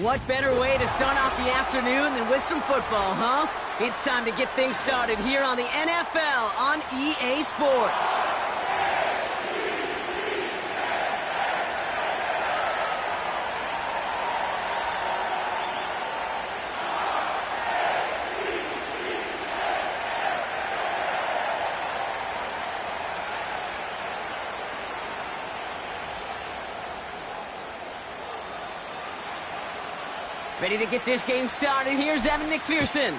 What better way to start off the afternoon than with some football, huh? It's time to get things started here on the NFL on EA Sports. Ready to get this game started. Here's Evan McPherson.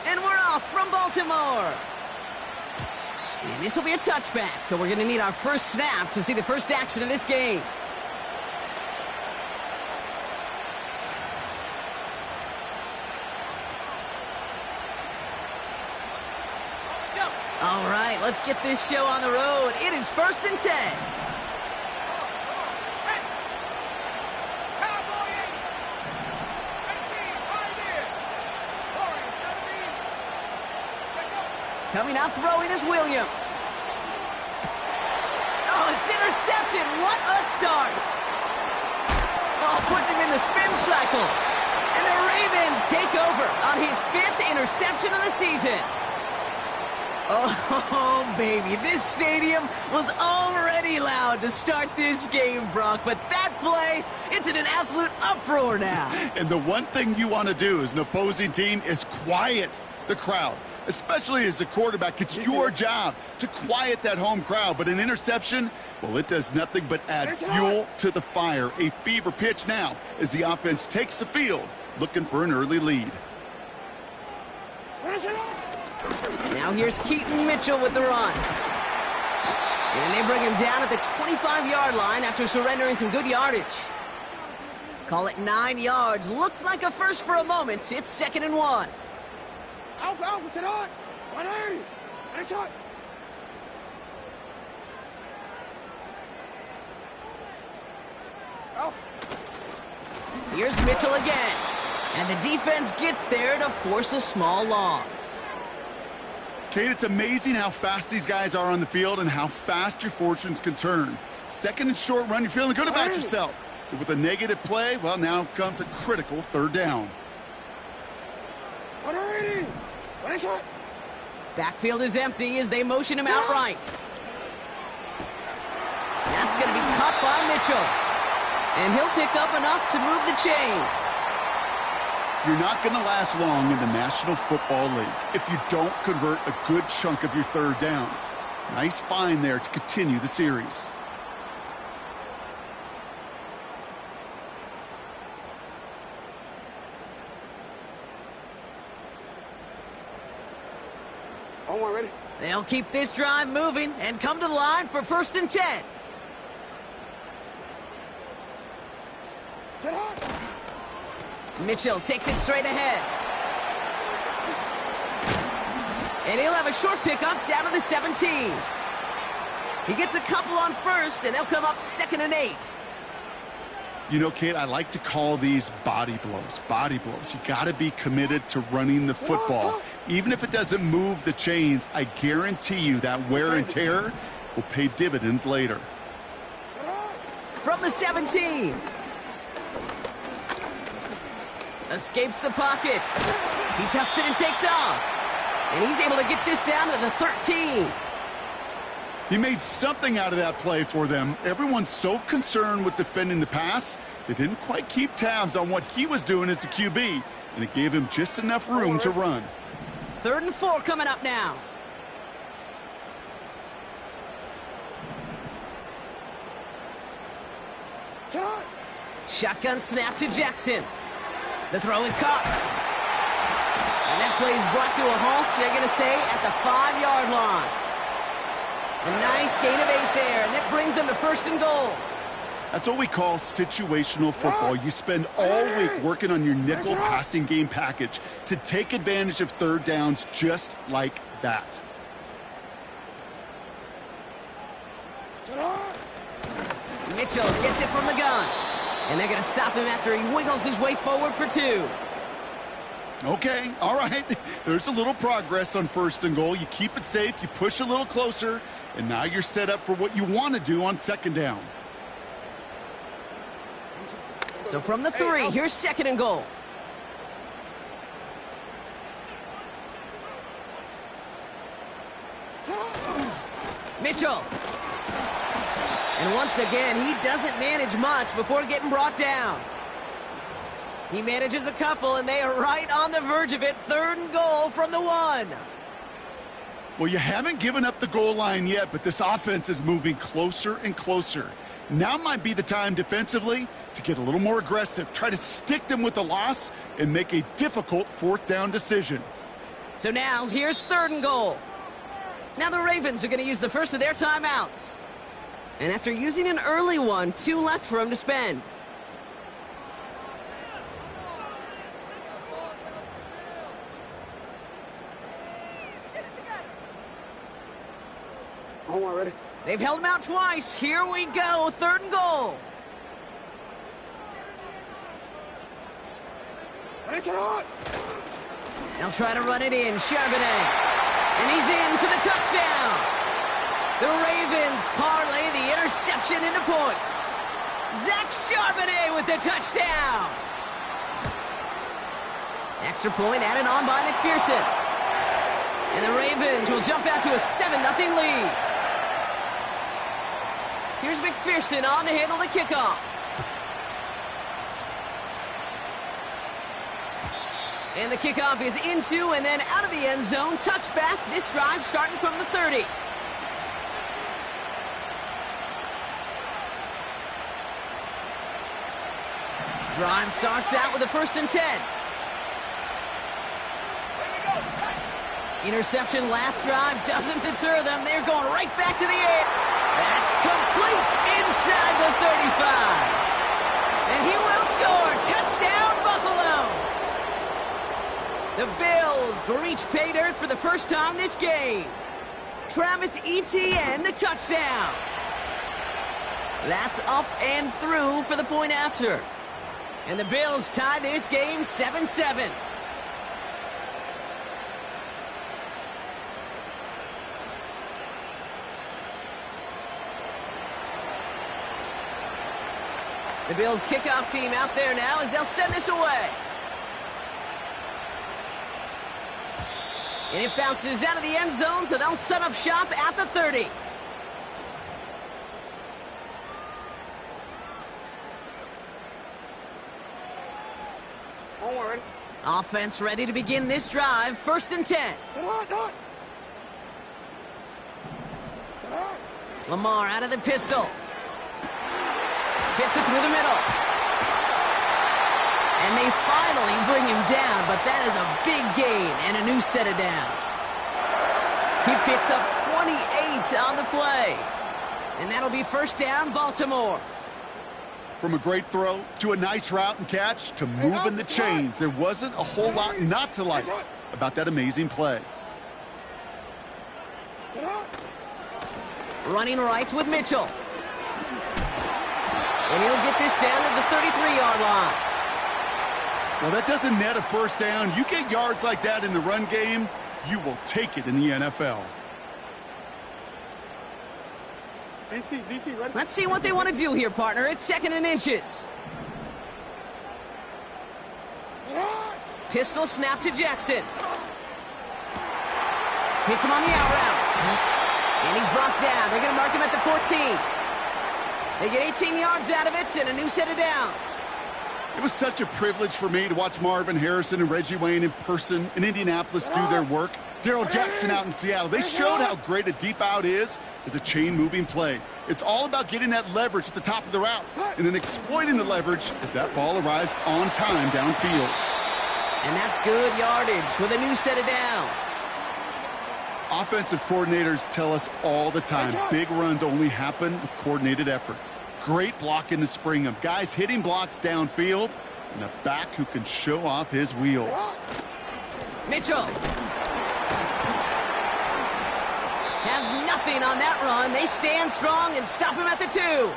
And we're off from Baltimore. And this will be a touchback, so we're going to need our first snap to see the first action of this game. All right, let's get this show on the road. It is 1st and 10. Coming out throwing is Williams. Oh, it's intercepted. What a start. Oh, putting him in the spin cycle. And the Ravens take over on his 5th interception of the season. Oh, baby, this stadium was already loud to start this game, Brock. But that play, it's in an absolute uproar now. And the one thing you want to do as an opposing team is quiet the crowd. Especially as a quarterback, it's your job to quiet that home crowd. But an interception, well, it does nothing but add fuel to the fire. A fever pitch now as the offense takes the field, looking for an early lead. Now here's Keaton Mitchell with the run. And they bring him down at the 25-yard line after surrendering some good yardage. Call it 9 yards. Looked like a first for a moment. It's 2nd and 1. Alpha, sit on! 180! Nice shot! Here's Mitchell again. And the defense gets there to force a small loss. Kate, it's amazing how fast these guys are on the field and how fast your fortunes can turn. 2nd and short run, you're feeling good about yourself. But with a negative play, well, now comes a critical 3rd down. 180! Backfield is empty as they motion him outright. That's going to be caught by Mitchell. And he'll pick up enough to move the chains. You're not going to last long in the National Football League if you don't convert a good chunk of your 3rd downs. Nice find there to continue the series. Ready? They'll keep this drive moving and come to the line for 1st and 10. Mitchell takes it straight ahead. And he'll have a short pickup down to the 17. He gets a couple on 1st, and they'll come up 2nd and 8. You know, Kate, I like to call these body blows. Body blows. You got to be committed to running the football. Even if it doesn't move the chains, I guarantee you that wear and tear will pay dividends later. From the 17. Escapes the pocket. He tucks it and takes off. And he's able to get this down to the 13. He made something out of that play for them. Everyone's so concerned with defending the pass, they didn't quite keep tabs on what he was doing as a QB, and it gave him just enough room to run. 3rd and 4 coming up now. Shotgun snap to Jackson. The throw is caught. And that play is brought to a halt, they're going to say, at the 5-yard line. A nice gain of 8 there, and that brings them to 1st and goal. That's what we call situational football. You spend all week working on your nickel passing game package to take advantage of 3rd downs just like that. Mitchell gets it from the gun. And they're going to stop him after he wiggles his way forward for 2. Okay, all right. There's a little progress on 1st and goal. You keep it safe, you push a little closer, and now you're set up for what you want to do on 2nd down. So from the 3, here's 2nd and goal. Mitchell. And once again, he doesn't manage much before getting brought down. He manages a couple, and they are right on the verge of it. 3rd and goal from the 1. Well, you haven't given up the goal line yet, but this offense is moving closer and closer. Now might be the time defensively to get a little more aggressive, try to stick them with the loss, and make a difficult 4th down decision. So now, here's 3rd and goal. Now the Ravens are going to use the first of their timeouts. And after using an early one, 2 left for him to spend. Ready? They've held him out twice. Here we go, 3rd and goal. They'll try to run it in, Charbonnet. And he's in for the touchdown. The Ravens parlay the interception into points. Zach Charbonnet with the touchdown. Extra point added on by McPherson. And the Ravens will jump out to a 7-0 lead. Here's McPherson on to handle the kickoff. And the kickoff is into and then out of the end zone. Touchback. This drive starting from the 30. Drive starts out with a 1st and 10. Interception last drive doesn't deter them. They're going right back to the air. That's complete inside the 35. And he will score. Touchdown, Buffalo. The Bills reach pay dirt for the first time this game. Travis Etienne, the touchdown. That's up and through for the point after. And the Bills tie this game 7-7. The Bills kickoff team out there now as they'll send this away. And it bounces out of the end zone, so they'll set up shop at the 30. Offense ready to begin this drive. 1st and 10. Lamar out of the pistol. Fits it through the middle. And they finally bring him down, but that is a big gain and a new set of downs. He picks up 28 on the play. And that'll be 1st down, Baltimore. From a great throw to a nice route and catch to moving the chains, there wasn't a whole lot not to like about that amazing play. Running right with Mitchell. And he'll get this down to the 33-yard line. Well, that doesn't net a 1st down. You get yards like that in the run game, you will take it in the NFL. DC, ready? Let's see what they want to do here, partner. It's 2nd and inches. Pistol snap to Jackson. Hits him on the out route. And he's brought down. They're going to mark him at the 14. They get 18 yards out of it and a new set of downs. It was such a privilege for me to watch Marvin Harrison and Reggie Wayne in person in Indianapolis do their work. Darrell Jackson out in Seattle. They showed how great a deep out is as a chain-moving play. It's all about getting that leverage at the top of the route and then exploiting the leverage as that ball arrives on time downfield. And that's good yardage with a new set of downs. Offensive coordinators tell us all the time, big runs only happen with coordinated efforts. Great blocking to spring them. Guys hitting blocks downfield and a back who can show off his wheels. Mitchell has nothing on that run. They stand strong and stop him at the 2.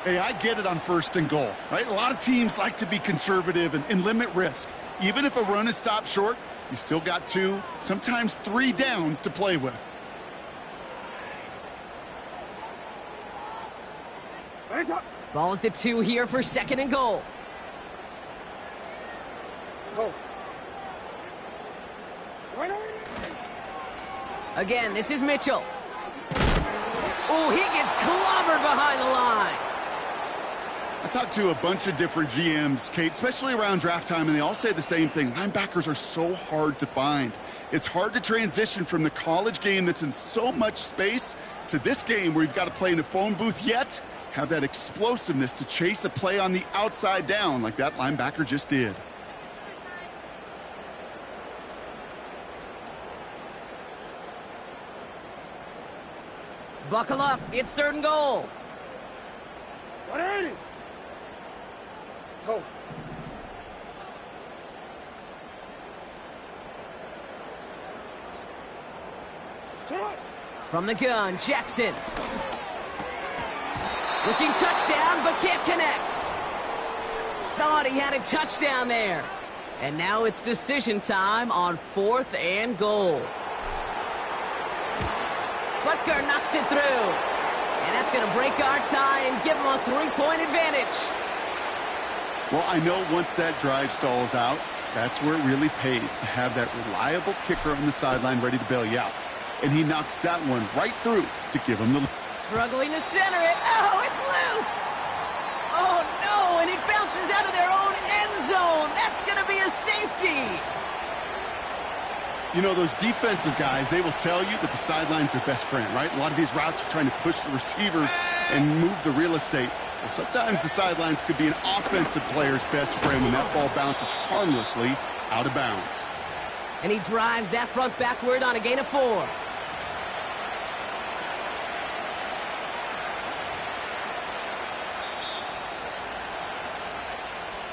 Hey, I get it on 1st and goal, right? A lot of teams like to be conservative and limit risk. Even if a run is stopped short, you still got 2, sometimes 3 downs to play with. Hands up. Ball at the 2 here for 2nd and goal. Go. 180. Again, this is Mitchell. Oh, he gets clobbered behind the line. I talked to a bunch of different GMs, Kate, especially around draft time, and they all say the same thing. Linebackers are so hard to find. It's hard to transition from the college game that's in so much space to this game where you've got to play in a phone booth, yet have that explosiveness to chase a play on the outside down like that linebacker just did. Buckle up. It's 3rd and goal. 180. Go. Set up. From the gun, Jackson. Looking touchdown, but can't connect. Thought he had a touchdown there. And now it's decision time on 4th and goal. Butker knocks it through. And that's going to break our tie and give him a 3-point advantage. Well, I know once that drive stalls out, that's where it really pays to have that reliable kicker on the sideline ready to bail you out. And he knocks that one right through to give him the... Struggling to center it. Oh, it's loose. Oh, no, and it bounces out of their own end zone. That's going to be a safety. You know, those defensive guys, they will tell you that the sideline's their best friend, right? A lot of these routes are trying to push the receivers and move the real estate. Well, sometimes the sidelines could be an offensive player's best friend when that ball bounces harmlessly out of bounds. And he drives that front backward on a gain of 4.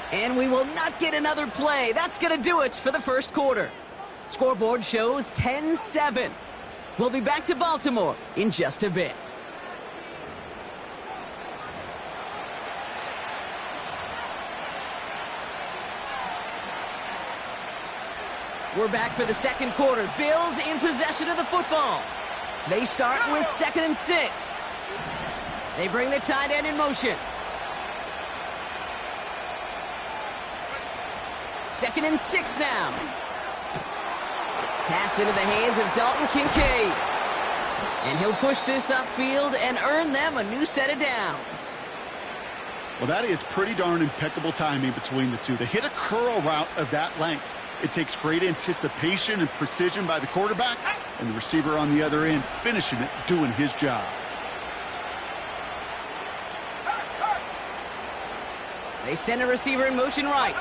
And we will not get another play. That's going to do it for the 1st quarter. Scoreboard shows 10-7. We'll be back to Baltimore in just a bit. We're back for the 2nd quarter. Bills in possession of the football. They start with 2nd and 6. They bring the tight end in motion. 2nd and 6 now. Pass into the hands of Dalton Kincaid. And he'll push this upfield and earn them a new set of downs. Well, that is pretty darn impeccable timing between the two. They hit a curl route of that length. It takes great anticipation and precision by the quarterback, and the receiver on the other end finishing it, doing his job. They send a receiver in motion right.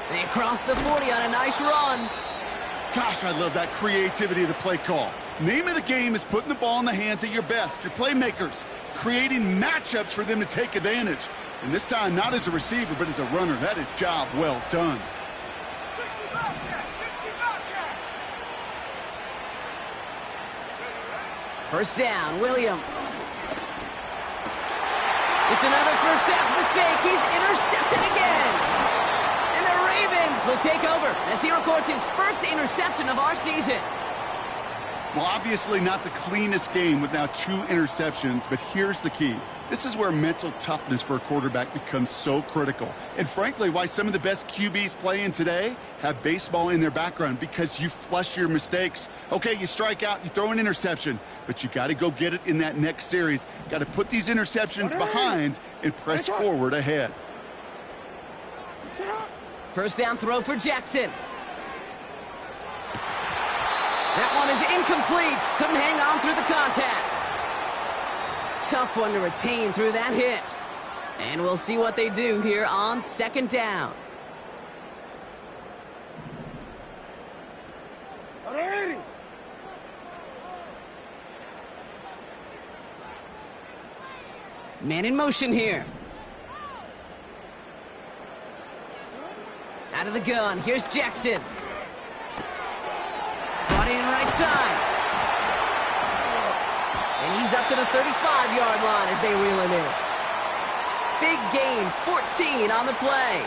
They cross the 40 on a nice run. Gosh, I love that creativity of the play call. Name of the game is putting the ball in the hands of your best, your playmakers, creating matchups for them to take advantage. And this time, not as a receiver, but as a runner. That is job well done. 60 Bobcat. 60 Bobcat. 1st down, Williams. It's another 1st half mistake. He's intercepted again. And the Ravens will take over as he records his 1st interception of our season. Well, obviously not the cleanest game with now 2 interceptions, but here's the key. This is where mental toughness for a quarterback becomes so critical. And frankly, why some of the best QBs playing today have baseball in their background, because you flush your mistakes. Okay, you strike out, you throw an interception, but you got to go get it in that next series. Got to put these interceptions behind and press forward ahead. 1st down throw for Jackson. That one is incomplete. Couldn't hang on through the contact. Tough one to retain through that hit. And we'll see what they do here on 2nd down. Man in motion here. Out of the gun. Here's Jackson. Brought in right side. And he's up to the 35-yard line as they reel him in. Big gain, 14 on the play.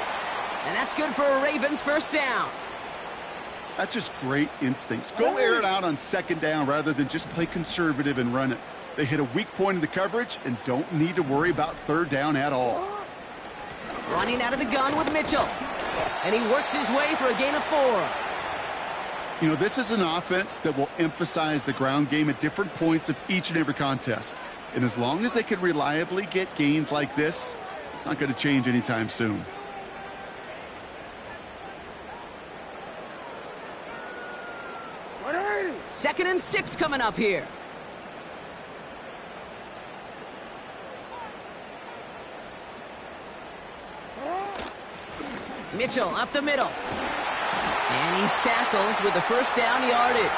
And that's good for a Ravens 1st down. That's just great instincts. Go air it out on second down rather than just play conservative and run it. They hit a weak point in the coverage and don't need to worry about third down at all. Running out of the gun with Mitchell. And he works his way for a gain of 4. You know, this is an offense that will emphasize the ground game at different points of each and every contest. And as long as they can reliably get gains like this, it's not going to change anytime soon. Second and 6 coming up here. Mitchell up the middle. And he's tackled with the first down yardage.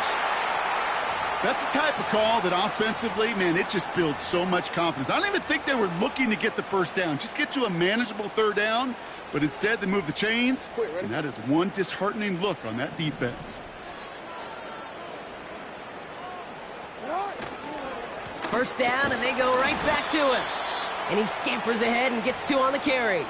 That's the type of call that offensively, man, it just builds so much confidence. I don't even think they were looking to get the first down. Just get to a manageable third down. But instead, they move the chains. And that is one disheartening look on that defense. First down, and they go right back to him. And he scampers ahead and gets 2 on the carry.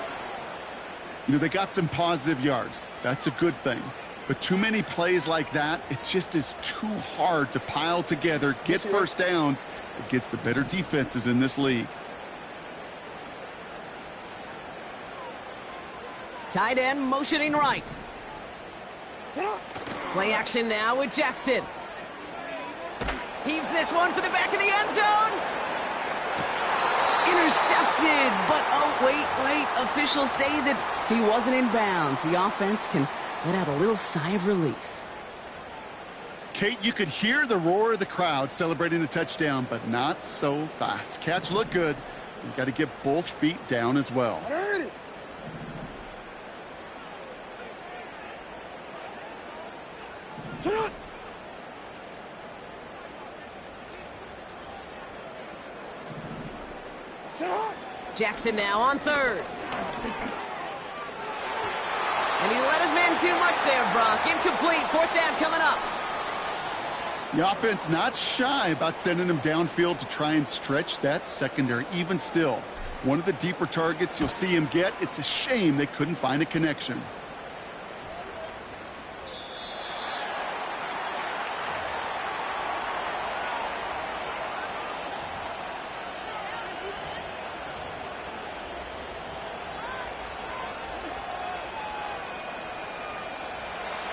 You know, they got some positive yards. That's a good thing. But too many plays like that, it just is too hard to pile together, get first downs against the better defenses in this league. Tight end motioning right. Play action now with Jackson. Heaves this one for the back of the end zone. Intercepted, but oh, wait. Officials say that he wasn't in bounds. The offense can let out a little sigh of relief. Kate, you could hear the roar of the crowd celebrating a touchdown, but not so fast. Catch looked good. You've got to get both feet down as well. Jackson now on third. And he let his man too much there, Brock. Incomplete. Fourth down coming up. The offense not shy about sending him downfield to try and stretch that secondary. Even still, one of the deeper targets you'll see him get. It's a shame they couldn't find a connection.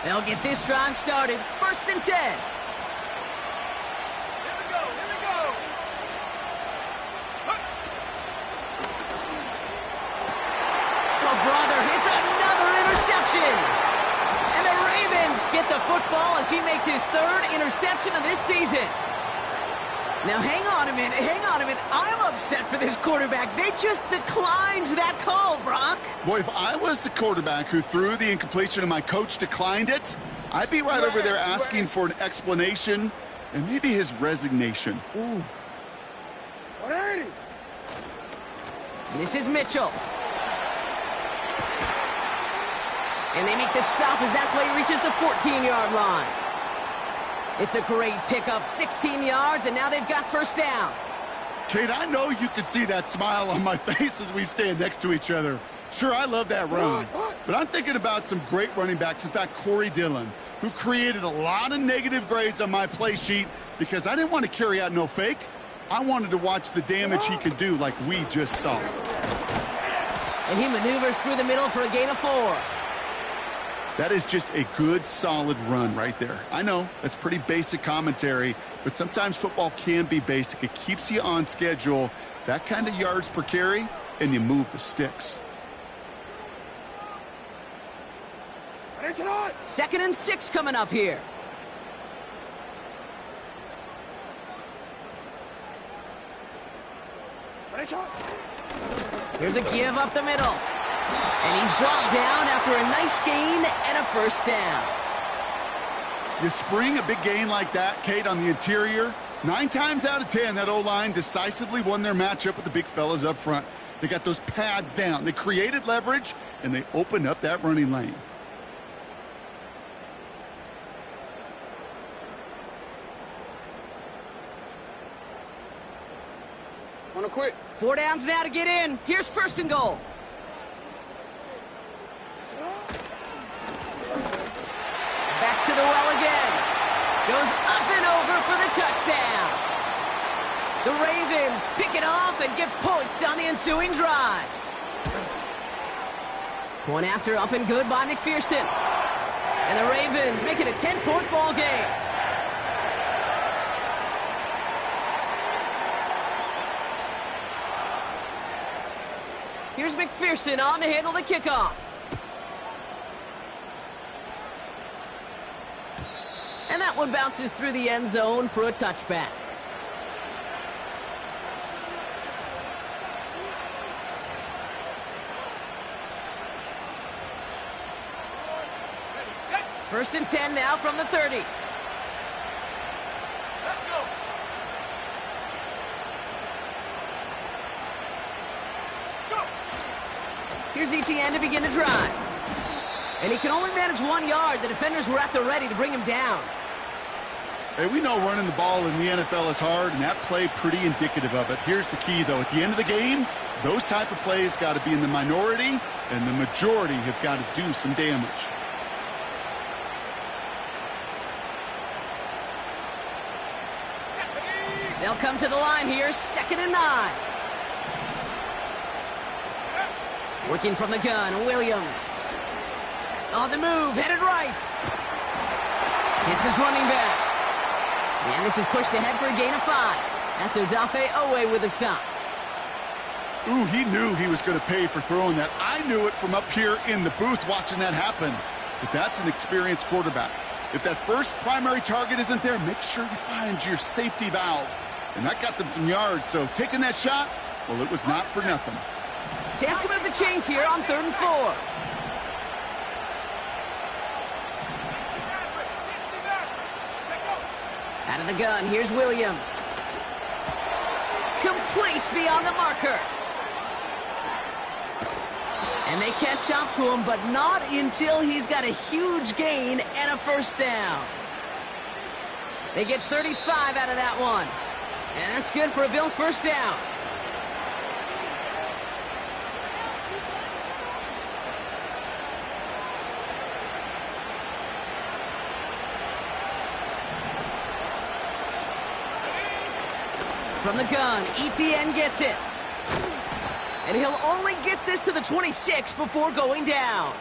They'll get this drive started. First and 10. Here we go. Oh, brother, it's another interception. And the Ravens get the football as he makes his 3rd interception of this season. Now, hang on a minute. I'm upset for this quarterback. They just declined that call, Brock. Boy, if I was the quarterback who threw the incompletion and my coach declined it, I'd be right over there asking for an explanation and maybe his resignation. Ooh. This is Mitchell. And they make the stop as that play reaches the 14-yard line. It's a great pickup, 16 yards, and now they've got first down. Kate, I know you can see that smile on my face as we stand next to each other. Sure, I love that run, but I'm thinking about some great running backs. In fact, Corey Dillon, who created a lot of negative grades on my play sheet because I didn't want to carry out no fake. I wanted to watch the damage he could do like we just saw. And he maneuvers through the middle for a gain of 4. That is just a good, solid run right there. I know, that's pretty basic commentary, but sometimes football can be basic. It keeps you on schedule, that kind of yards per carry, and you move the sticks. Second and 6 coming up here. Here's a give up the middle. And he's brought down after a nice gain and a first down. You spring a big gain like that, Kate, on the interior. 9 times out of 10, that O-line decisively won their matchup with the big fellas up front. They got those pads down. They created leverage, and they opened up that running lane. On a quick. 4 downs now to get in. Here's first and goal. Back to the the well again. Goes up and over for the touchdown. The Ravens pick it off and get points on the ensuing drive. Point after up and good by McPherson. And the Ravens make it a 10-point ball game. Here's McPherson on to handle the kickoff. And that one bounces through the end zone for a touchback. First and 10 now from the 30. Let's go. Go. Here's ETN to begin the drive. And he can only manage 1 yard. The defenders were at the ready to bring him down. Hey, we know running the ball in the NFL is hard, and that play pretty indicative of it. Here's the key, though. At the end of the game, those type of plays got to be in the minority, and the majority have got to do some damage. They'll come to the line here, 2nd and 9. Working from the gun, Williams. On the move, headed right. Hits his running back. And this is pushed ahead for a gain of 5. That's Odafe Owe with a stop. Ooh, he knew he was going to pay for throwing that. I knew it from up here in the booth watching that happen. But that's an experienced quarterback. If that first primary target isn't there, make sure you find your safety valve. And that got them some yards, so taking that shot, well, it was not for nothing. Chance to move the chains here on 3rd and 4. Out of the gun, here's Williams. Complete beyond the marker. And they catch up to him, but not until he's got a huge gain and a first down. They get 35 out of that one. And that's good for a Bills first down. From the gun, ETN gets it. And he'll only get this to the 26 before going down.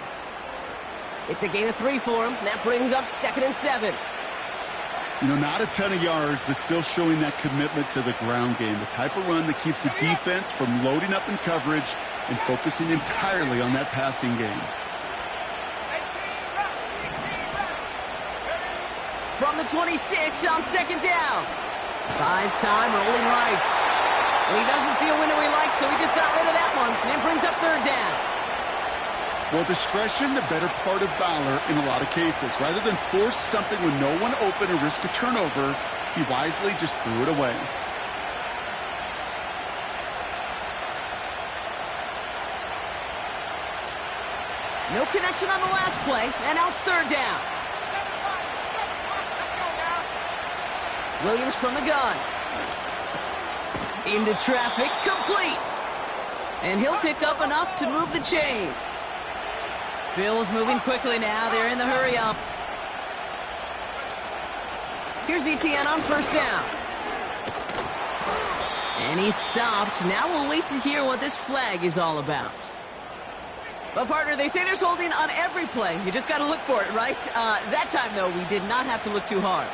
It's a gain of 3 for him. That brings up 2nd and 7. You know, not a ton of yards, but still showing that commitment to the ground game. The type of run that keeps the defense from loading up in coverage and focusing entirely on that passing game. From the 26 on 2nd down. Buys time, rolling right. And he doesn't see a window he likes, so he just got rid of that one. And brings up 3rd down. Well, discretion, the better part of valor in a lot of cases. Rather than force something with no one open or risk a turnover, he wisely just threw it away. No connection on the last play, and now it's 3rd down. Williams from the gun. Into traffic, complete. And he'll pick up enough to move the chains. Bills moving quickly now. They're in the hurry up. Here's ETN on first down. And he's stopped. Now we'll wait to hear what this flag is all about. Well, partner, they say there's holding on every play. You just got to look for it, right? That time, though, we did not have to look too hard.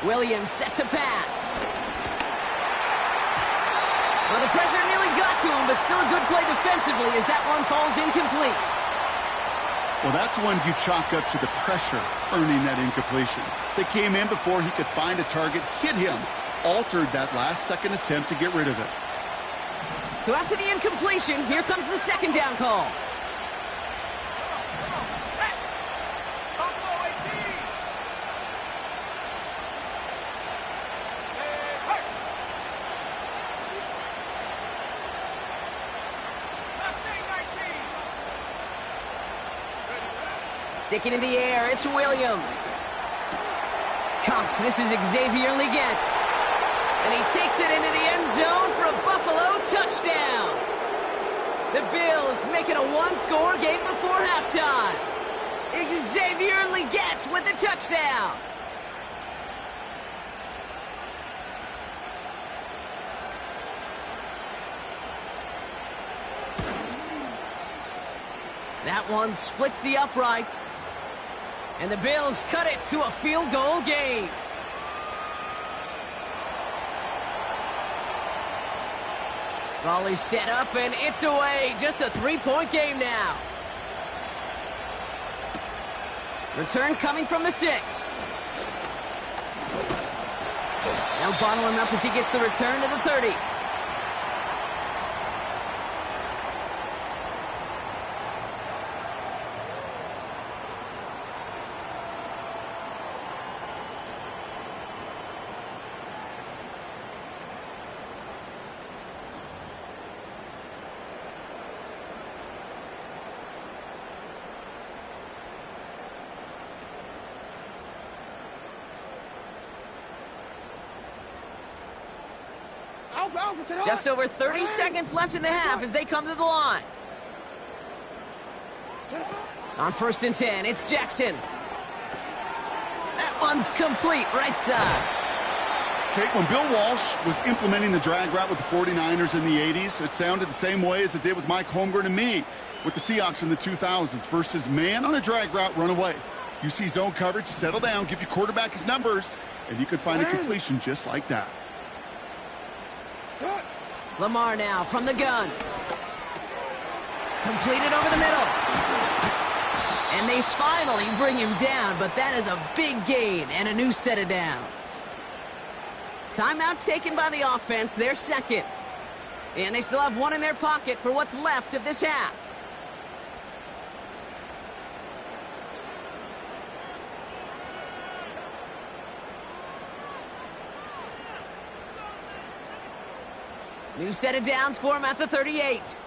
Williams set to pass. Well, the pressure nearly got to him, but still a good play defensively as that one falls incomplete. Well, that's one you chalk up to the pressure earning that incompletion. They came in before he could find a target, hit him, altered that last-second attempt to get rid of it. So after the incompletion, here comes the 2nd down call. Sticking in the air, it's Williams. Cops, this is Xavier Leggett. And he takes it into the end zone for a Buffalo touchdown. The Bills make it a one-score game before halftime. Xavier Leggett with the touchdown. That one splits the uprights. And the Bills cut it to a field goal game. Raleigh set up, and it's away. Just a three-point game now. Return coming from the 6. Now bottle him up as he gets the return to the 30. Just over 30 seconds left in the half as they come to the line. On 1st and 10, it's Jackson. That one's complete, right side. Okay, when Bill Walsh was implementing the drag route with the 49ers in the 80s, it sounded the same way as it did with Mike Holmgren and me with the Seahawks in the 2000s versus man on a drag route, run away. You see zone coverage, settle down, give your quarterback his numbers, and you can find a completion just like that. Lamar now from the gun. Completed over the middle. And they finally bring him down, but that is a big gain and a new set of downs. Timeout taken by the offense, their second. And they still have one in their pocket for what's left of this half. New set of downs for him at the 38.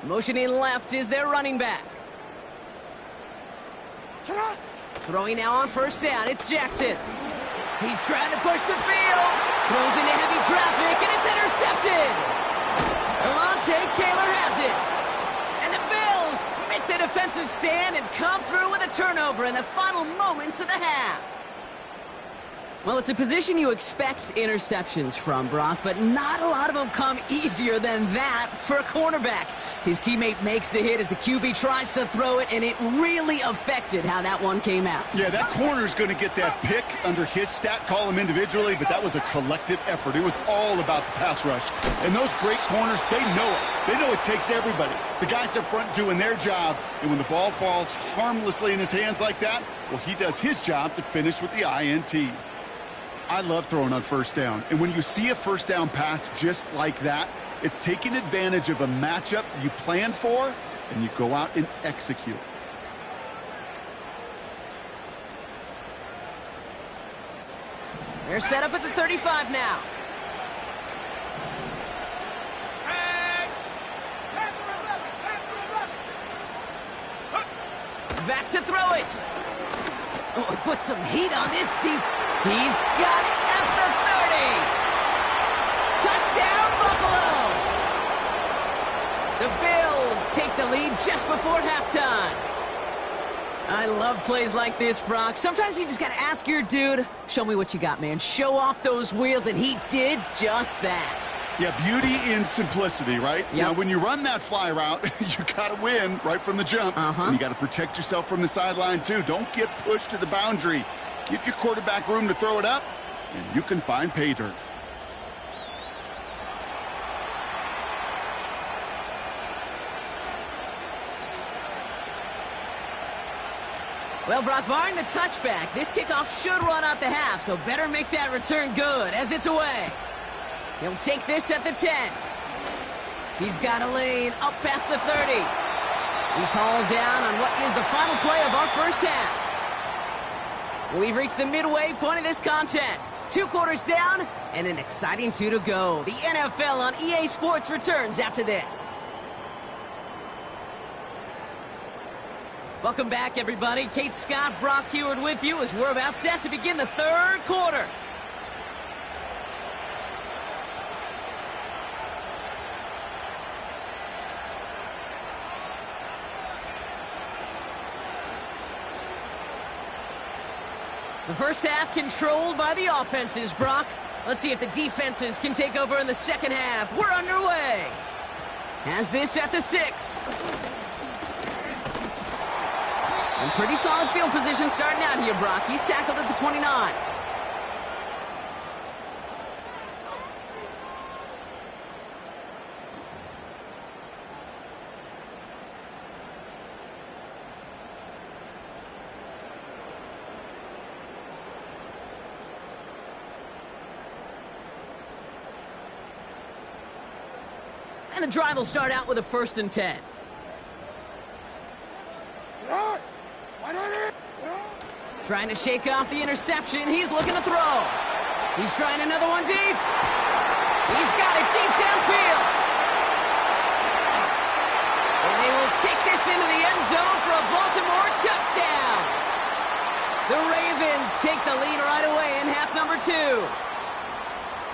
Motioning left is their running back. Throwing now on 1st down, it's Jackson. He's trying to push the field. Throws into heavy traffic, and it's intercepted. Alontae Taylor has it. And the Bills make the defensive stand and come through with a turnover in the final moments of the half. Well, it's a position you expect interceptions from, Brock, but not a lot of them come easier than that for a cornerback. His teammate makes the hit as the QB tries to throw it, and it really affected how that one came out. Yeah, that corner's going to get that pick under his stat column individually, but that was a collective effort. It was all about the pass rush. And those great corners, they know it. They know it takes everybody. The guys up front doing their job, and when the ball falls harmlessly in his hands like that, well, he does his job to finish with the INT. I love throwing on 1st down. And when you see a 1st down pass just like that, it's taking advantage of a matchup you planned for, and you go out and execute. They're set up at the 35 now. Back to throw it. Oh, he put some heat on this deep. He's got it at the 30. Touchdown, Buffalo. The Bills take the lead just before halftime. I love plays like this, Brock. Sometimes you just got to ask your dude, show me what you got, man. Show off those wheels, and he did just that. Yeah, beauty in simplicity, right? Yep. Now, when you run that fly route, you got to win right from the jump. And you got to protect yourself from the sideline, too. Don't get pushed to the boundary. Give your quarterback room to throw it up, and you can find pay dirt. Well, Brock, barring the touchback, this kickoff should run out the half, so better make that return good as it's away. He'll take this at the 10. He's got a lane up past the 30. He's hauled down on what is the final play of our first half. We've reached the midway point of this contest. 2 quarters down and an exciting 2 to go. The NFL on EA Sports returns after this. Welcome back, everybody. Kate Scott, Brock Heward with you as we're about set to begin the 3rd quarter. The first half controlled by the offenses, Brock. Let's see if the defenses can take over in the second half. We're underway. Has this at the 6. And pretty solid field position starting out here, Brock. He's tackled at the 29. And the drive will start out with a 1st and 10. Trying to shake off the interception. He's looking to throw. He's trying another one deep. He's got it deep downfield. And they will take this into the end zone for a Baltimore touchdown. The Ravens take the lead right away in half number 2.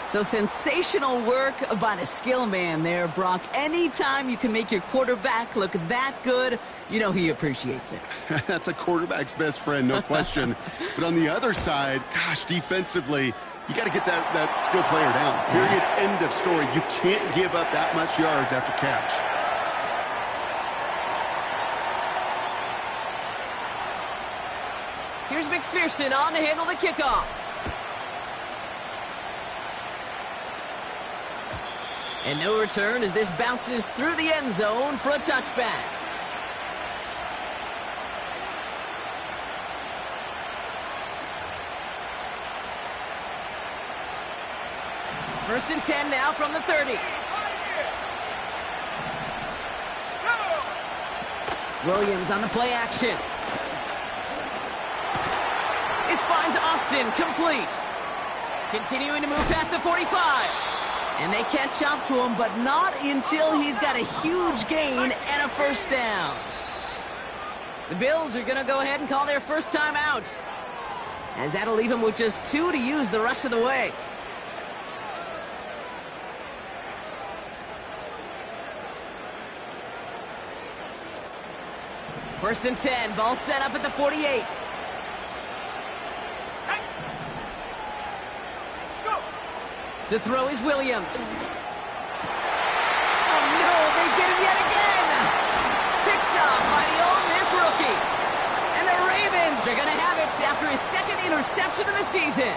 So sensational work by the skill man there, Brock. Anytime you can make your quarterback look that good, you know he appreciates it. That's a quarterback's best friend, no question. But on the other side, gosh, defensively, you got to get that skill player down. Period, end of story. You can't give up that much yards after catch. Here's McPherson on to handle the kickoff. And no return as this bounces through the end zone for a touchback. First and 10 now from the 30. Williams on the play action. This finds Austin complete. Continuing to move past the 45. And they catch up to him, but not until he's got a huge gain and a 1st down. The Bills are going to go ahead and call their first time out, as that'll leave him with just 2 to use the rest of the way. First and 10, ball set up at the 48. To throw is Williams. Oh, no, they get him yet again. Picked off by the Ole Miss rookie. And the Ravens are going to have it after his 2nd interception of the season.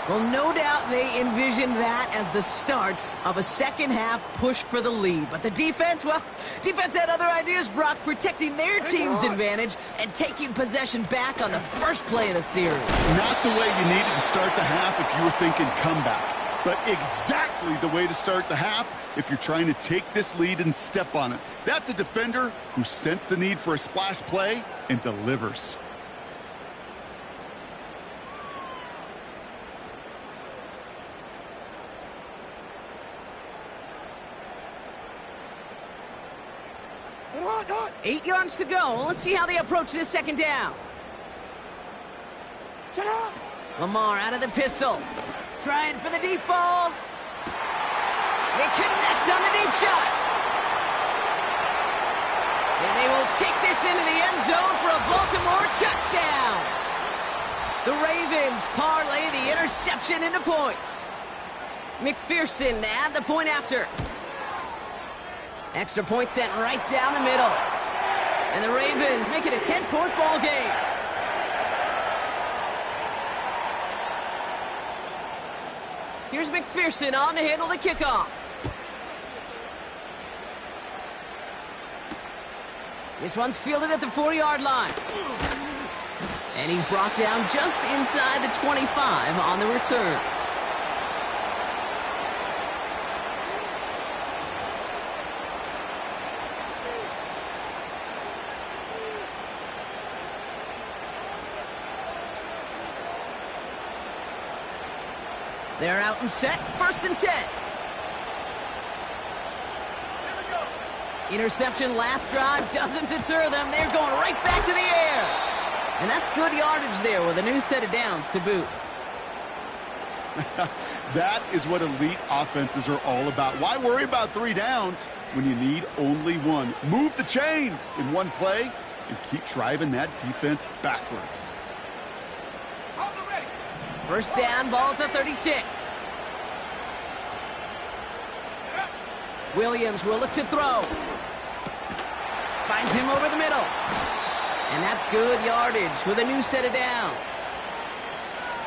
Well, no doubt they envisioned that as the start of a second-half push for the lead. But the defense, well, defense had other ideas, Brock, protecting their team's advantage and taking possession back on the first play of the series. Not the way you needed to start the half if you were thinking comeback, but exactly the way to start the half if you're trying to take this lead and step on it. That's a defender who sensed the need for a splash play and delivers. Go. 8 yards to go. Let's see how they approach this 2nd down. Set up. Lamar out of the pistol. Trying for the deep ball. They connect on the deep shot. And they will take this into the end zone for a Baltimore touchdown. The Ravens parlay the interception into points. McPherson to add the point after. Extra point sent right down the middle. And the Ravens make it a 10-point ball game. Here's McPherson on to handle the kickoff. This one's fielded at the 40-yard line. And he's brought down just inside the 25 on the return. They're out and set, 1st and 10. Interception last drive doesn't deter them. They're going right back to the air. And that's good yardage there with a new set of downs to boot. That is what elite offenses are all about. Why worry about 3 downs when you need only 1? Move the chains in one play and keep driving that defense backwards. 1st down, ball at the 36. Williams will look to throw. Finds him over the middle. And that's good yardage with a new set of downs.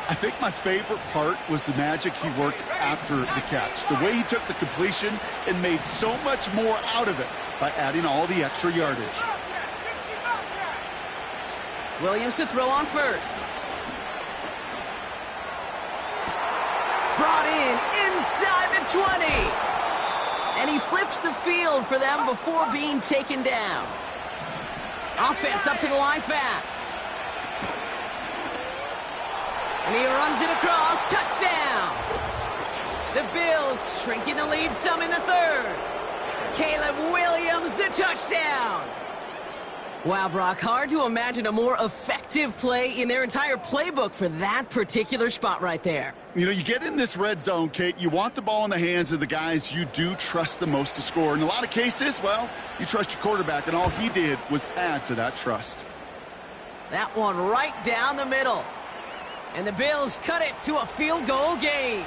I think my favorite part was the magic he worked after the catch. The way he took the completion and made so much more out of it by adding all the extra yardage. Williams to throw on 1st. Brought in inside the 20. And he flips the field for them before being taken down. Offense up to the line fast. And he runs it across. Touchdown. The Bills shrinking the lead some in the 3rd. Caleb Williams, the touchdown. Wow, Brock, hard to imagine a more effective play in their entire playbook for that particular spot right there. You know, you get in this red zone, Kate, you want the ball in the hands of the guys you do trust the most to score. In a lot of cases, well, you trust your quarterback, and all he did was add to that trust. That one right down the middle. And the Bills cut it to a field goal game.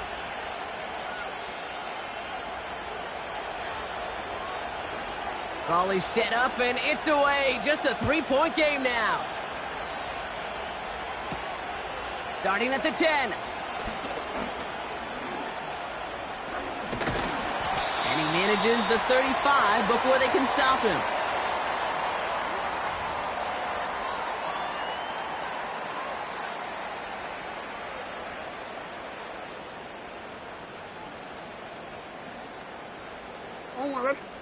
Volley set up, and it's away. Just a 3-point game now. Starting at the 10. And he manages the 35 before they can stop him.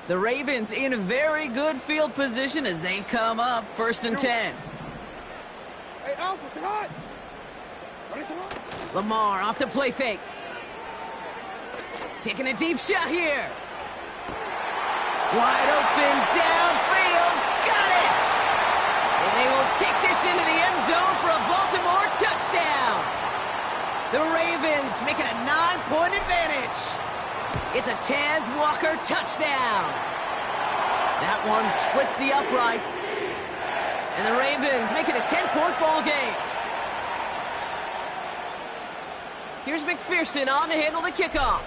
The Ravens in very good field position as they come up 1st and 10. Hey, Alpha, say hi. Lamar off the play fake. Taking a deep shot here. Wide open downfield. Got it! And they will take this into the end zone for a Baltimore touchdown. The Ravens make it a 9-point advantage. It's a Taz Walker touchdown. That one splits the uprights. And the Ravens make it a 10-point ball game. Here's McPherson on to handle the kickoff.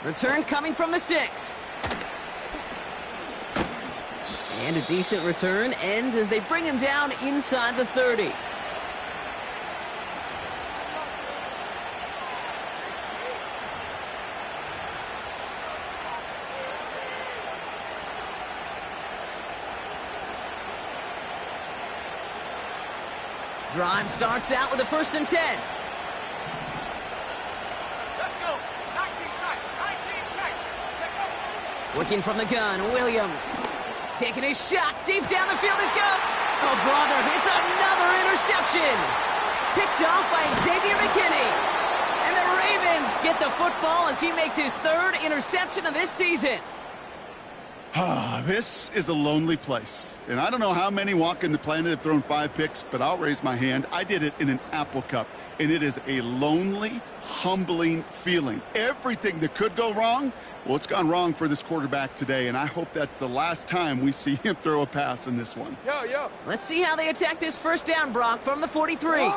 Return coming from the 6. And a decent return ends as they bring him down inside the 30. Drive starts out with a 1st and 10. Let's go. 19 tight. 19 tight. Let's go. Working from the gun, Williams. Taking his shot deep down the field and go. Oh, brother, it's another interception. Picked off by Xavier McKinney. And the Ravens get the football as he makes his 3rd interception of this season. This is a lonely place. And I don't know how many walking the planet have thrown 5 picks, but I'll raise my hand. I did it in an Apple Cup. And it is a lonely, humbling feeling. Everything that could go wrong, well, it's gone wrong for this quarterback today. And I hope that's the last time we see him throw a pass in this one. Yo. Let's see how they attack this 1st down, Brock, from the 43.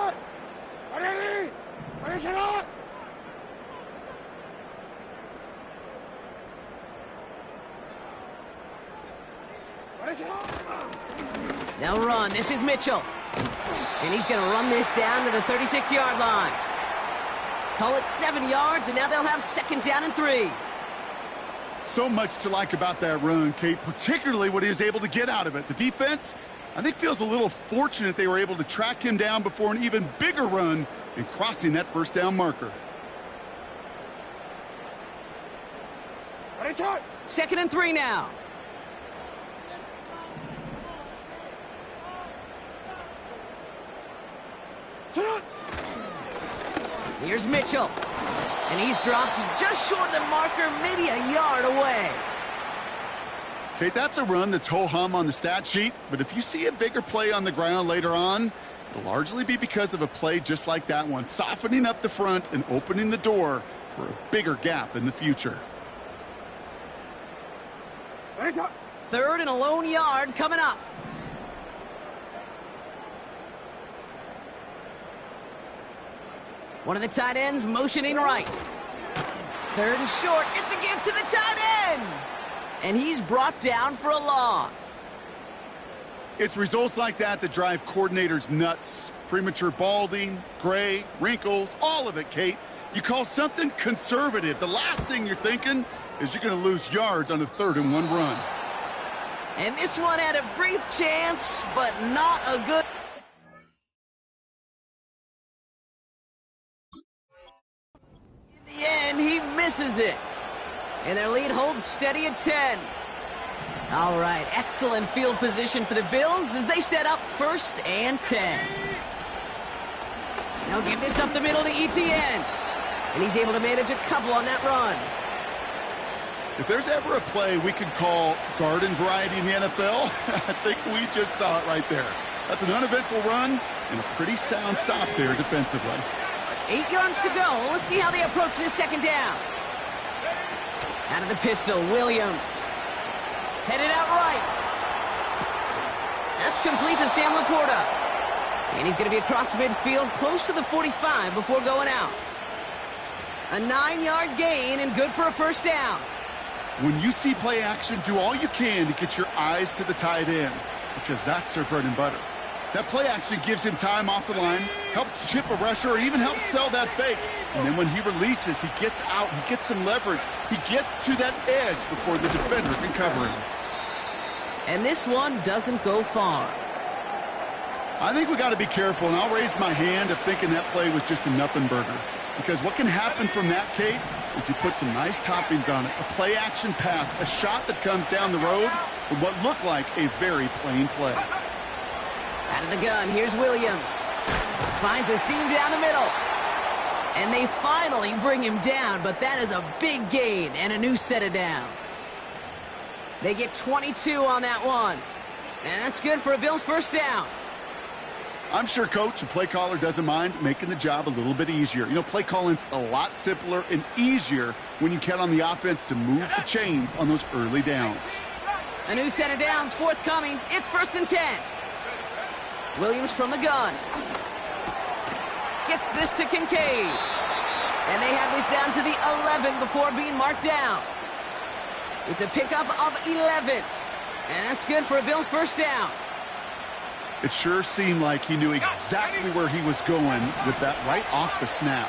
They'll run. This is Mitchell. And he's going to run this down to the 36-yard line. Call it 7 yards, and now they'll have 2nd down and 3. So much to like about that run, Kate, particularly what he was able to get out of it. The defense, I think, feels a little fortunate they were able to track him down before an even bigger run and crossing that 1st down marker. 2nd and 3 now. Here's Mitchell. And he's dropped just short of the marker, maybe a yard away. Okay, that's a run that's ho-hum on the stat sheet, but if you see a bigger play on the ground later on, it'll largely be because of a play just like that one, softening up the front and opening the door for a bigger gap in the future. 3rd and a lone yard coming up. One of the tight ends motioning right. 3rd and short. It's a gift to the tight end. And he's brought down for a loss. It's results like that that drive coordinators nuts. Premature balding, gray, wrinkles, all of it, Kate. You call something conservative. The last thing you're thinking is you're going to lose yards on a 3rd and 1 run. And this one had a brief chance, but not a good... In the end, he misses it. And their lead holds steady at 10. All right, excellent field position for the Bills as they set up 1st and 10. Now give this up the middle to ETN. And he's able to manage a couple on that run. If there's ever a play we could call garden variety in the NFL, I think we just saw it right there. That's an uneventful run and a pretty sound stop there defensively. 8 yards to go. Let's see how they approach this 2nd down. Out of the pistol, Williams. Headed out right. That's complete to Sam Laporta. And he's going to be across midfield, close to the 45 before going out. A 9-yard gain and good for a 1st down. When you see play action, do all you can to get your eyes to the tight end, because that's their bread and butter. That play action gives him time off the line, helps chip a rusher, or even helps sell that fake. And then when he releases, he gets out, he gets some leverage. He gets to that edge before the defender can cover him. And this one doesn't go far. I think we got to be careful, and I'll raise my hand of thinking that play was just a nothing burger. Because what can happen from that, Kate, is he puts some nice toppings on it. A play action pass, a shot that comes down the road from what looked like a very plain play. Out of the gun, here's Williams. Finds a seam down the middle. And they finally bring him down, but that is a big gain and a new set of downs. They get 22 on that one. And that's good for a Bills 1st down. I'm sure coach and play caller doesn't mind making the job a little bit easier. You know, play calling's a lot simpler and easier when you count on the offense to move the chains on those early downs. A new set of downs forthcoming. It's 1st and 10. Williams from the gun. Gets this to Kincaid. And they have this down to the 11 before being marked down. It's a pickup of 11. And that's good for a Bills 1st down. It sure seemed like he knew exactly where he was going with that right off the snap.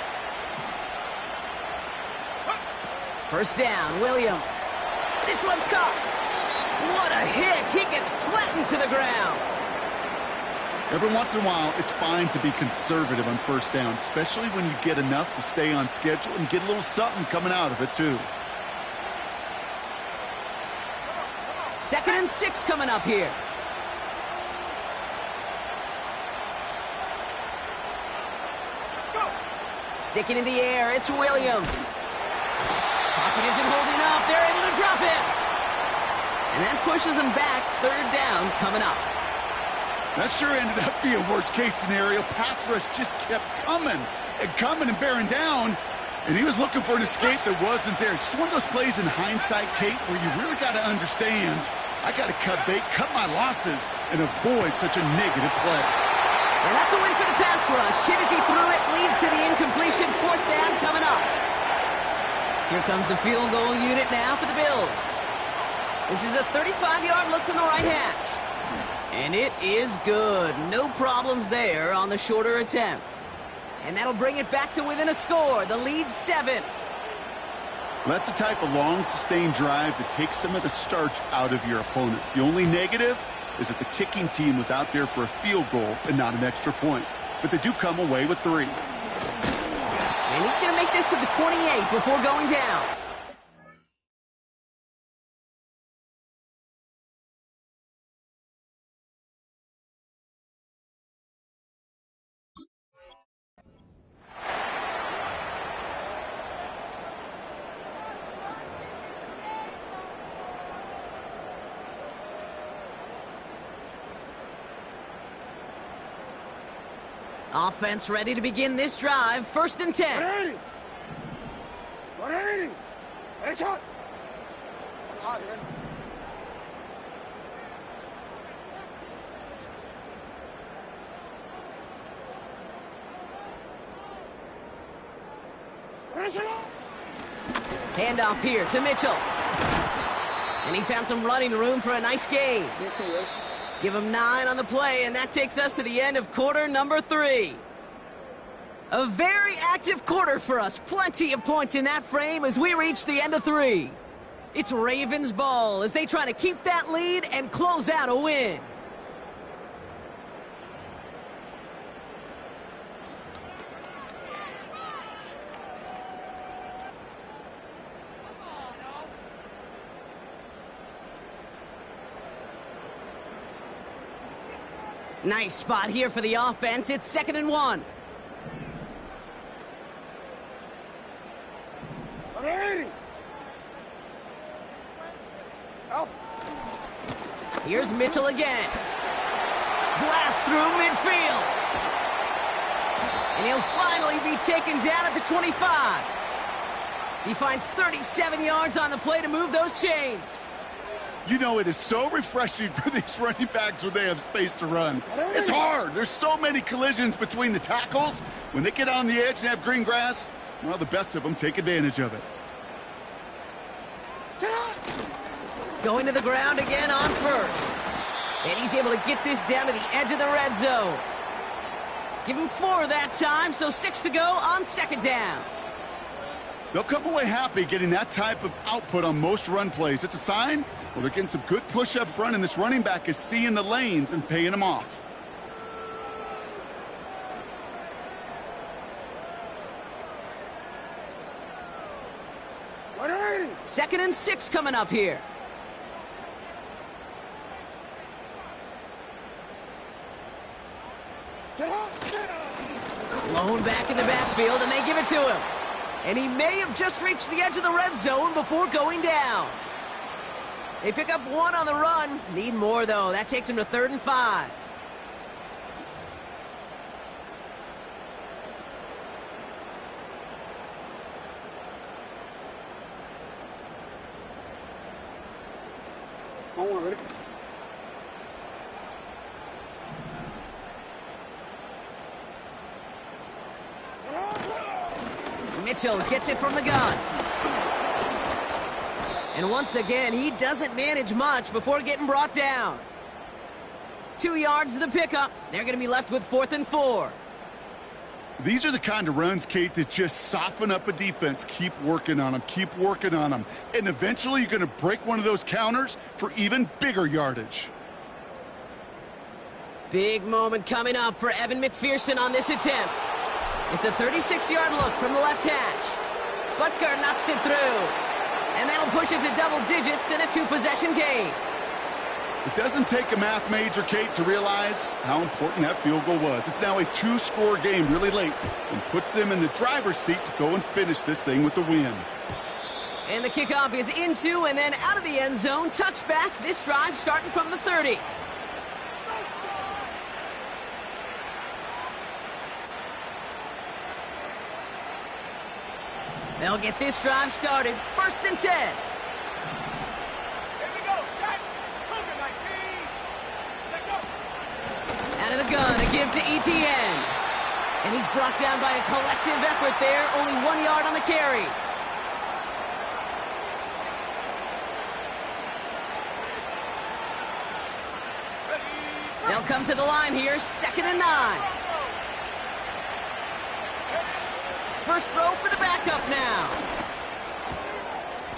1st down, Williams. This one's caught. What a hit. He gets flattened to the ground. Every once in a while, it's fine to be conservative on 1st down, especially when you get enough to stay on schedule and get a little something coming out of it, too. 2nd and 6 coming up here. Sticking in the air, it's Williams. Pocket isn't holding up. They're able to drop it. And that pushes them back. 3rd down coming up. That sure ended up being a worst-case scenario. Pass rush just kept coming and bearing down. And he was looking for an escape that wasn't there. It's just one of those plays in hindsight, Kate, where you really got to understand, I got to cut bait, cut my losses, and avoid such a negative play. And that's a win for the pass rush. Hit as he threw it, leads to the incompletion. 4th down coming up. Here comes the field goal unit now for the Bills. This is a 35-yard look from the right hash. And it is good. No problems there on the shorter attempt. And that'll bring it back to within a score. The lead 7. That's the type of long, sustained drive that takes some of the starch out of your opponent. The only negative is that the kicking team was out there for a field goal and not an extra point. But they do come away with 3. And he's going to make this to the 28 before going down. Offense ready to begin this drive. 1st and 10. Handoff here to Mitchell. And he found some running room for a nice gain. Give him 9 on the play, and that takes us to the end of quarter number 3. A very active quarter for us. Plenty of points in that frame as we reach the end of 3. It's Ravens ball as they try to keep that lead and close out a win. Nice spot here for the offense. It's 2nd and 1. Here's Mitchell again. Blast through midfield. And he'll finally be taken down at the 25. He finds 37 yards on the play to move those chains. You know, it is so refreshing for these running backs when they have space to run. It's hard. There's so many collisions between the tackles. When they get on the edge and have green grass, well, the best of them take advantage of it. Going to the ground again on 1st. And he's able to get this down to the edge of the red zone. Give him 4 that time, so 6 to go on 2nd down. They'll come away happy getting that type of output on most run plays. It's a sign, well, they're getting some good push up front, and this running back is seeing the lanes and paying them off. Second and 6 coming up here. Lone back in the backfield, and they give it to him. And he may have just reached the edge of the red zone before going down. They pick up 1 on the run. Need more, though. That takes him to 3rd and 5. Mitchell gets it from the gun. And once again, he doesn't manage much before getting brought down. 2 yards to the pickup. They're going to be left with 4th and 4. These are the kind of runs, Kate, that just soften up a defense. Keep working on them. Keep working on them. And eventually you're going to break one of those counters for even bigger yardage. Big moment coming up for Evan McPherson on this attempt. It's a 36-yard look from the left hash. Butker knocks it through. And that'll push it to double digits in a 2-possession game. It doesn't take a math major, Kate, to realize how important that field goal was. It's now a 2-score game really late and puts them in the driver's seat to go and finish this thing with the win. And the kickoff is into and then out of the end zone. Touchback. This drive starting from the 30. They'll get this drive started. 1st and 10. Here we go, set. Cougar 19. Let go. Out of the gun, a give to ETN. And he's brought down by a collective effort there. Only 1 yard on the carry. They'll come to the line here. 2nd and 9. First throw for the backup now.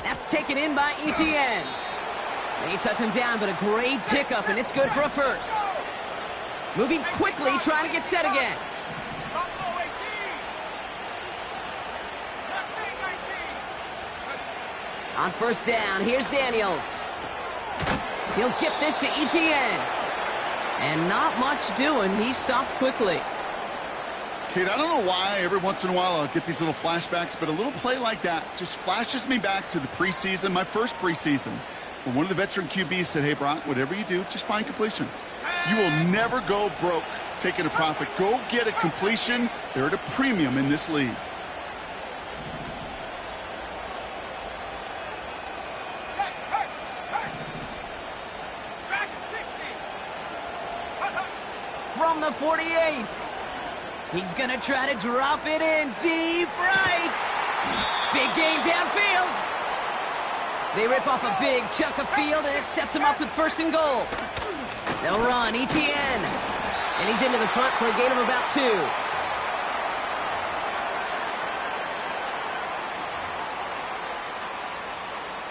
That's taken in by ETN. They touch him down, but a great pickup, and it's good for a 1st. Moving quickly, trying to get set again. On 1st down, here's Daniels. He'll get this to ETN. And not much doing. He stopped quickly. Kate, I don't know why every once in a while I'll get these little flashbacks, but a little play like that just flashes me back to the preseason, my first preseason, when one of the veteran QBs said, hey, Brock, whatever you do, just find completions. You will never go broke taking a profit. Go get a completion. They're at a premium in this league. From the 48. He's going to try to drop it in deep right. Big gain downfield. They rip off a big chunk of field, and it sets him up with 1st and goal. They'll run ETN. And he's into the front for a gain of about 2.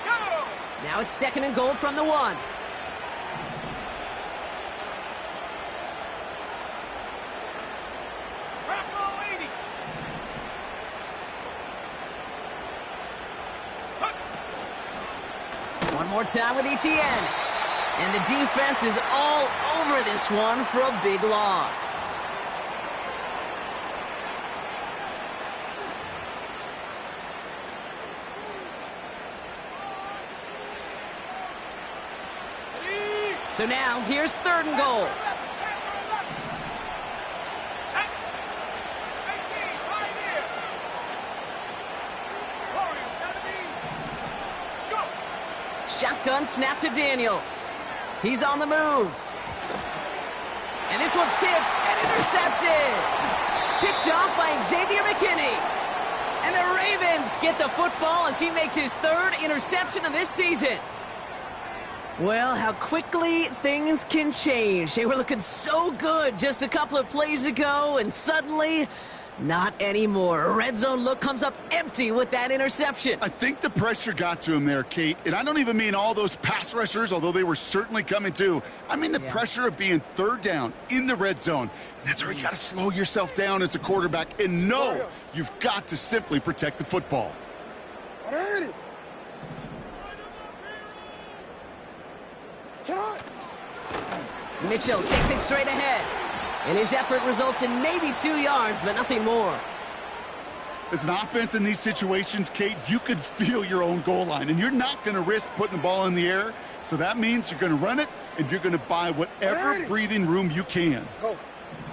Go! Now it's 2nd and goal from the 1. One more time with ETN. And the defense is all over this one for a big loss. So now, here's 3rd and goal. Shotgun snap to Daniels. He's on the move. And this one's tipped and intercepted. Picked off by Xavier McKinney. And the Ravens get the football as he makes his 3rd interception of this season. Well, how quickly things can change. They were looking so good just a couple of plays ago, and suddenly, not anymore. A red zone look comes up empty with that interception. I think the pressure got to him there, Kate. And I don't even mean all those pass rushers, although they were certainly coming too. I mean the pressure of being 3rd down in the red zone. And that's where you got to slow yourself down as a quarterback and know you've got to simply protect the football. Mitchell takes it straight ahead. And his effort results in maybe 2 yards, but nothing more. As an offense in these situations, Kate, you could feel your own goal line, and you're not going to risk putting the ball in the air. So that means you're going to run it, and you're going to buy whatever breathing room you can.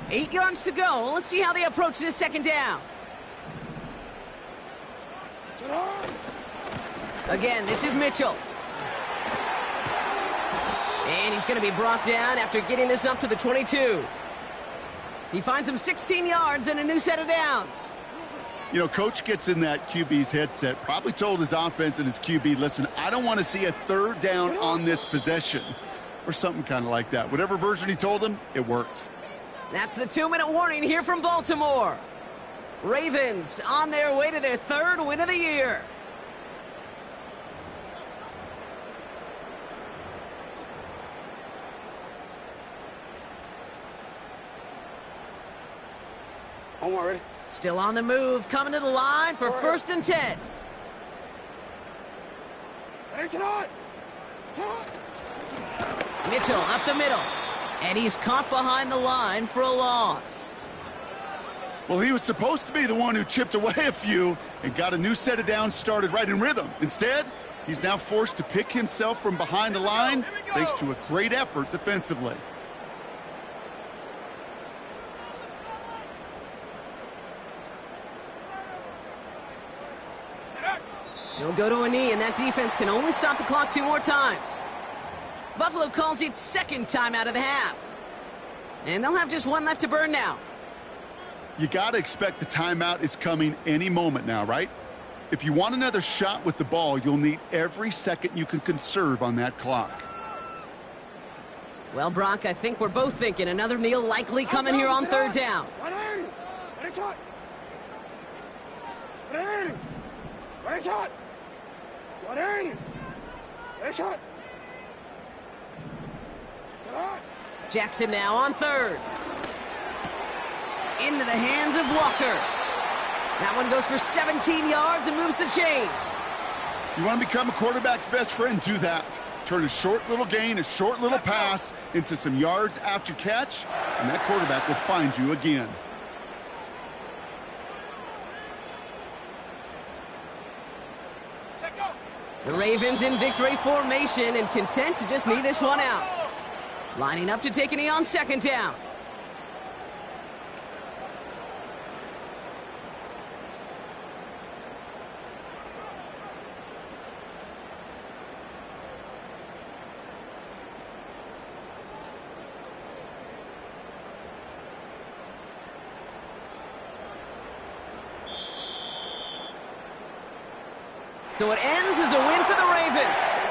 8 yards to go. Let's see how they approach this 2nd down. Again, this is Mitchell. And he's going to be brought down after getting this up to the 22. He finds him 16 yards and a new set of downs. You know, coach gets in that QB's headset, probably told his offense and his QB, listen, I don't want to see a 3rd down on this possession, or something kind of like that. Whatever version he told him, it worked. That's the 2-minute warning here from Baltimore. Ravens on their way to their 3rd win of the year. Ready? Still on the move, coming to the line for 1st and 10. Mitchell up the middle, and he's caught behind the line for a loss. Well, he was supposed to be the one who chipped away a few and got a new set of downs started right in rhythm. Instead, he's now forced to pick himself from behind the line thanks to a great effort defensively. He'll go to a knee, and that defense can only stop the clock 2 more times. Buffalo calls it 2nd time out of the half. And they'll have just 1 left to burn now. You got to expect the timeout is coming any moment now, right? If you want another shot with the ball, you'll need every second you can conserve on that clock. Well, Brock, I think we're both thinking another kneel likely coming here on 3rd down. Jackson now on 3rd. Into the hands of Walker. That one goes for 17 yards and moves the chains. You want to become a quarterback's best friend? Do that. Turn a short little gain, a short little pass into some yards after catch, and that quarterback will find you again. The Ravens in victory formation and content to just knee this one out. Lining up to take a knee on 2nd down. So it ends as a win for the Ravens.